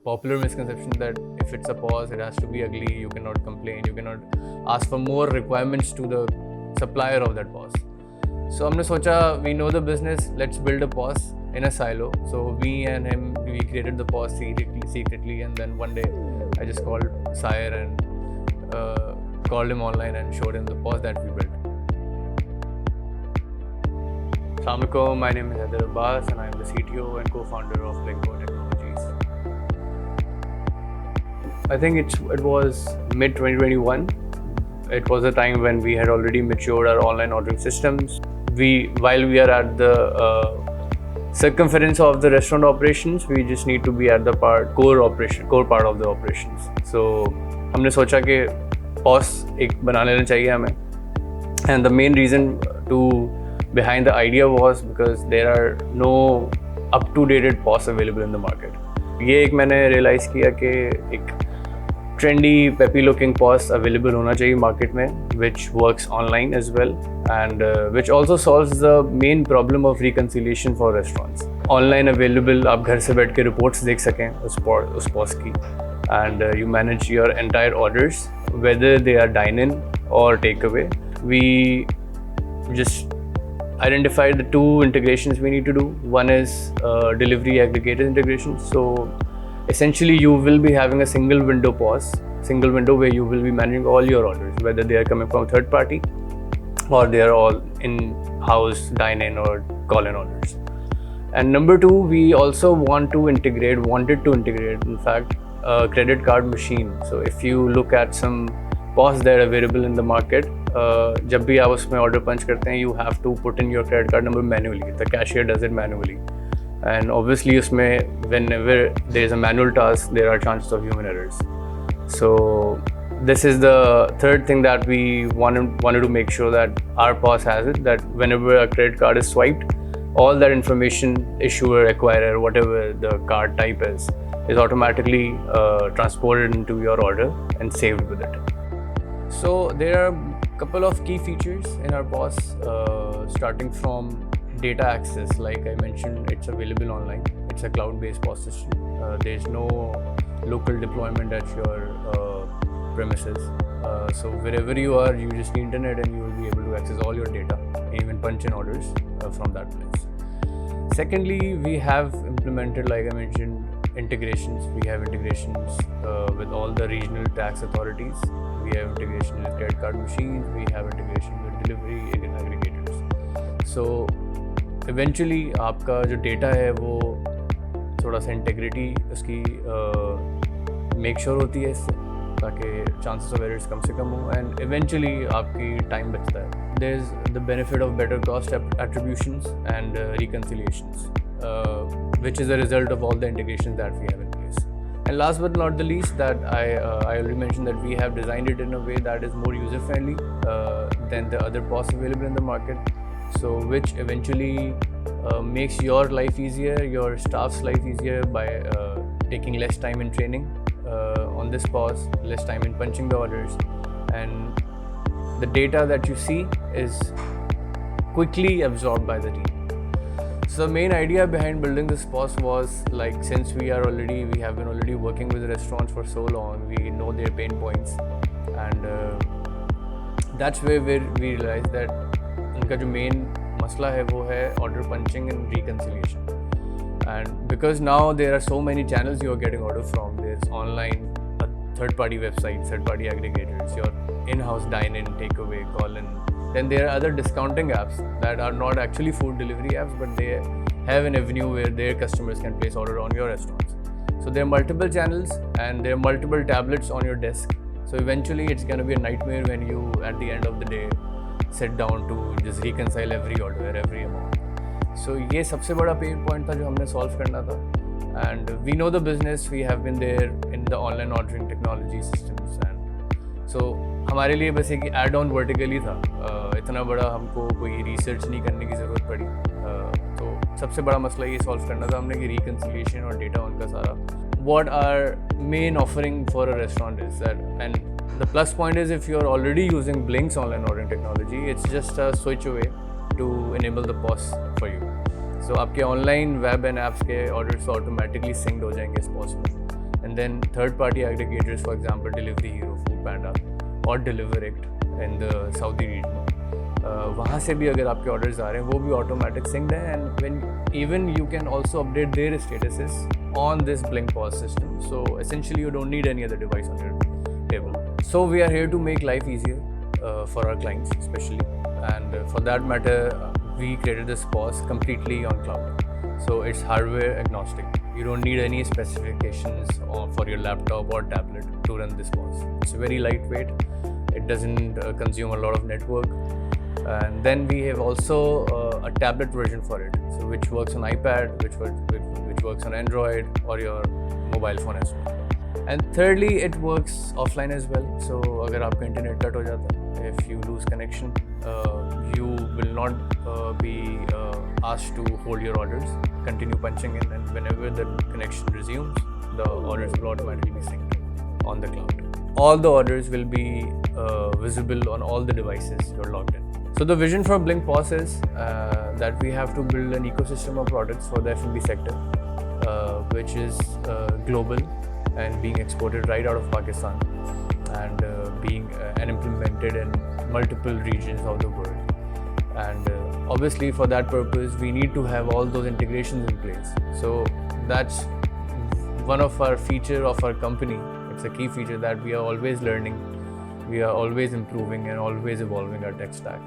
popular misconception that if it's a POS, it has to be ugly, you cannot complain, you cannot ask for more requirements to the supplier of that POS. So हमने सोचा, we know the business, let's build a POS in a silo. So me and him, we created the POS secretly, and then one day I just called Sire and called him online and showed him the POS that we built. Assalamu alaikum, my name is Hyder Abbas and I am the CTO and co-founder of Clunky Technologies. I think it was mid 2021. It was a time when we had already matured our online ordering systems. While we are at the circumference of the restaurant operations, we just need to be at the core part of the operations. So हमने सोचा कि POS एक बना लेना चाहिए हमें. And the main reason behind the idea was because there are no up-to-date POS available in the market. ये एक मैंने realize किया कि एक trendy, peppy looking POS available होना चाहिए market में, which works online as well, and which also solves the main problem of reconciliation for restaurants. Online available, आप घर से बैठ के reports देख सकें उस POS की, and you manage your entire orders, whether they are dine-in or takeaway. We just identified the two integrations we need to do. One is delivery aggregator integration. So essentially you will be having a single window where you will be managing all your orders, whether they are coming from third party or they are all in-house dine-in or call-in orders. And number two, we also wanted to integrate in fact a credit card machine. So if you look at some POS that are available in the market, जब भी आप उसमें order punch करते हैं, you have to put in your credit card number manually. The cashier does it manually. And obviously उसमें whenever there is a manual task, there are chances of human errors. So this is the third thing that we wanted to make sure that our POS has it, that whenever a credit card is swiped, all that information, issuer, acquirer, whatever the card type is automatically transported into your order and saved with it. So there are a couple of key features in our POS, starting from data access. Like I mentioned, it's available online. It's a cloud-based POS system. There's no local deployment at your premises. So wherever you are, you just need internet and you will be able to access all your data, even punch in orders from that place. Secondly, we have implemented, like I mentioned, integrations. We have integrations with all the regional tax authorities. We have integration with credit card machines. We have integration with delivery aggregators. So eventually आपका जो data है वो थोड़ा सा integrity उसकी make sure होती है इससे, ताकि chances of errors कम से कम हो, and eventually आपकी time बचता है. There's the benefit of better cost attributions and reconciliations, which is a result of all the integrations that we have in place. And last but not the least, that I already mentioned that we have designed it in a way that is more user friendly than the other POS available in the market. So which eventually makes your life easier, your staff's life easier by taking less time in training on this POS, less time in punching the orders, and the data that you see is quickly absorbed by the team. So the main idea behind building this POS was, like, since we have been already working with restaurants for so long, we know their pain points, and that's where we realized that उनका जो main मसला है वो है order punching and reconciliation. And because now there are so many channels you are getting order from, there's online, third-party websites, third-party aggregators, your in-house dine-in, takeaway, call-in. Then there are other discounting apps that are not actually food delivery apps, but they have an avenue where their customers can place order on your restaurants. So there are multiple channels and there are multiple tablets on your desk. So eventually it's going to be a nightmare when you, at the end of the day, sit down to just reconcile every order, every amount. So ये सबसे बड़ा pain point था जो हमने solve करना था. And we know the business, we have been there in the online ordering technology systems, and so हमारे लिए बस एक add-on vertically था. इतना बड़ा हमको कोई research नहीं करने की ज़रूरत पड़ी. तो सबसे बड़ा मसला ये solve करना था हमने कि reconciliation और data उनका सारा. What our main offering for a restaurant is that, and the plus point is if you're already using Blink's online ordering technology, it's just a switch away to enable the POS for you. So आपके online web and apps के orders automatically synced हो जाएंगे इस POS में. And then third-party aggregators, for example, Delivery Hero, Food Panda, or Deliverect in the Saudi region. वहाँ से भी अगर आपके orders आ रहे हैं वो भी automatic synced है, and when even you can also update their statuses on this Blink POS system. So essentially you don't need any other device on your table. So we are here to make life easier for our clients especially, and for that matter we created this POS completely on cloud. So it's hardware agnostic. You don't need any specifications for your laptop or tablet to run this POS. It's very lightweight. It doesn't consume a lot of network. And then we have also a tablet version for it, so which works on iPad, which works on Android or your mobile phone as well. And thirdly, it works offline as well. So अगर आपका internet cut हो जाता है, if you lose connection, you will not be asked to hold your orders. Continue punching in, and whenever the connection resumes, the orders will automatically be synced on the cloud. All the orders will be visible on all the devices you're logged in. So the vision for Blink POS is that we have to build an ecosystem of products for the F&B sector, which is global and being exported right out of Pakistan, and being and implemented in multiple regions of the world. And obviously for that purpose we need to have all those integrations in place. So that's one of our feature of our company. It's a key feature that we are always learning, we are always improving and always evolving our tech stack.